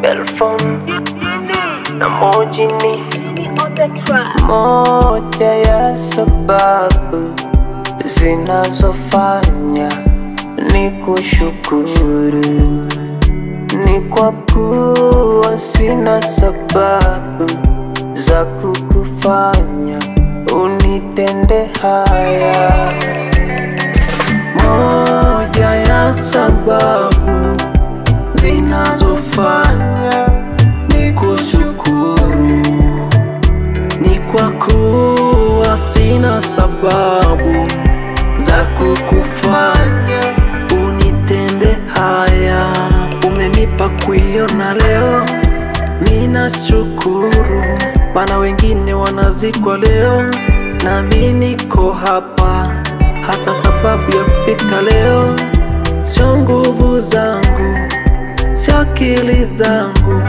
Belfon na Mojini, moja ya sababu zinazofanya ni kushukuru ni kwa kuwa sina sababu za kukufanya unitende haya. Moja ya sababu zinazofanya ni kushukuru ni kwa kuwa sina sababu za kukufanya unitende haya. Umenipa kuiona leo, ninashukuru, maana wengine wanazikwa leo na mimi niko hapa. Hata sababu ya kufika leo sio nguvu zangu, sio akili zangu,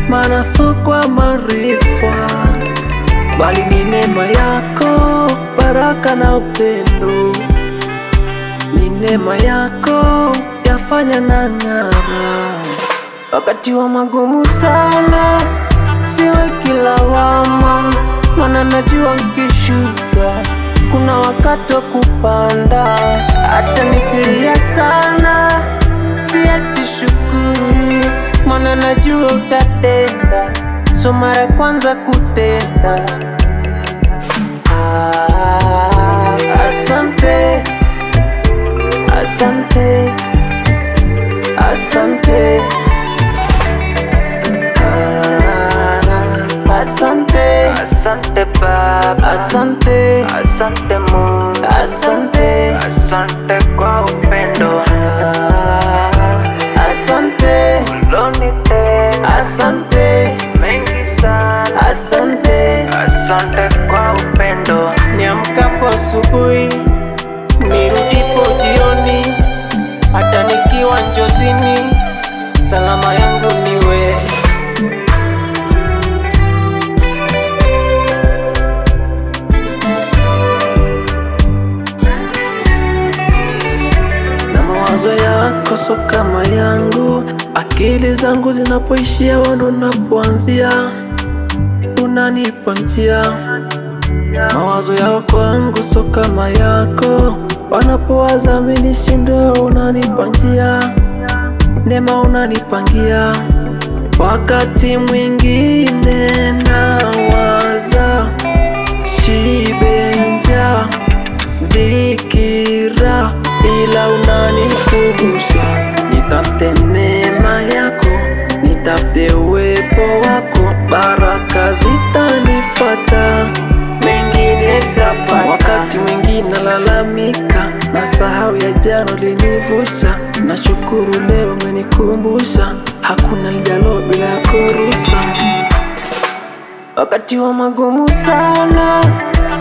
maana sio kwa maarifa, bali ni neema yako, baraka na upendo. Ni neema yako yafanya na ng'ara. Wakati wa magumu sana siwe kilawama, maana najua nikishuka kuna wakati wa kupanda. Hata nikilia sana siachi shukuru, maana najua utatenda, so mara kwanza kutenda. Asante, asante, asante, asante, asante Baba, asante, asante Mungu, asante, asante kwa upendo, asante, ulonitenda asante, mengi sana, asante. asante kwa upendo. Niamkapo asubuhi, nirudipo jioni, hata nikiwa njozini, salama yangu ni wewe. Na mawazo yako so kama yangu, akili zangu zinapoishia wano unapoanzia, unanipa njia. Mawazo yako kwangu so kama yako, wanapowaza mimi nishindwe, unanipa njia, neema unanipangia. Wakati mwingine nawaza shibe, njaa, dhikira, ila unanikumbusha nitafute neema yako, nitafute uwepo wako, baraka zitanifuata, mengine tapata. Wakati mwingine nalalamika, nasahau ya jana ulinivusha, nashukuru leo umenikumbusha, hakuna lijalo bila kuruhusa. Wakati wa magumu sana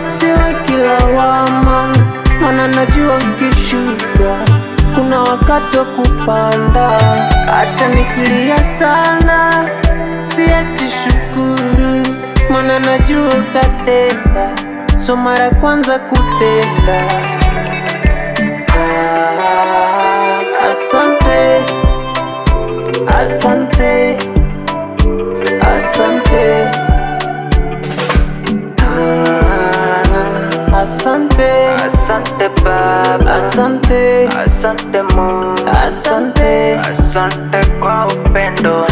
siwe kilawama, maana najua nikishuka kuna wakati wa kupanda. Hata nikilia sana siachi shukuru, maana najua utatenda, so mara kwanza kutenda. Asante, asante, asante, asante, Asante Baba, asante, asante Mungu, asante, asante kwa upendo,